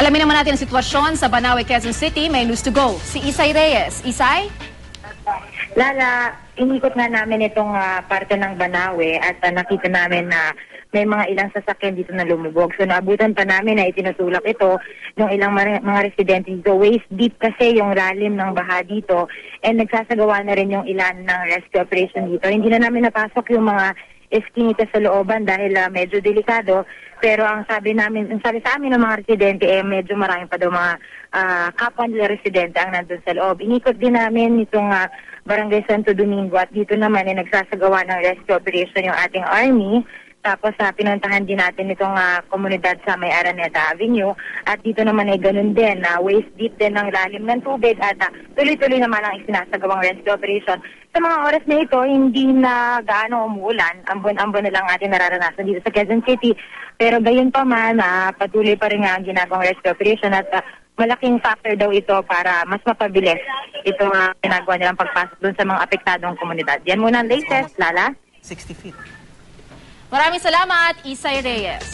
Alamin naman natin ang sitwasyon sa Banawe, Quezon City. May news to go. Si Isay Reyes. Isay? Lala, inikot nga namin itong parte ng Banawe at nakita namin na may mga ilang sasakyan dito na lumubog. So naabutan pa namin na itinutulak ito ng ilang mga residente dito. Waist deep kasi yung lalim ng baha dito and nagsasagawa na rin yung ilan ng rescue operation dito. Hindi na namin napasok yung mga eskinita sa looban dahil medyo delikado. Pero ang sabi sa amin ng mga residente medyo marami pa daw mga kapwa nila residente ang nandun sa loob. Inikot din namin itong Barangay Santo Domingo at dito naman nagsasagawa ng rescue operation yung ating army. Tapos pinuntahan din natin itong komunidad sa may Araneta Avenue at dito naman ay ganun din, waist deep din ng lalim ng tubig at tuloy-tuloy naman ang isinasagawang rescue operation. Sa mga oras na ito, hindi na gaano umuulan, ambon-ambon na lang ating nararanasan dito sa Quezon City. Pero gayon pa man, patuloy pa rin nga ang ginagawang rescue operation at malaking factor daw ito para mas mapabilis itong ginagawa nilang pagpasok dun sa mga apektadong komunidad. Yan muna ang latest, Lala. 60 feet. Maraming salamat, Isay Reyes.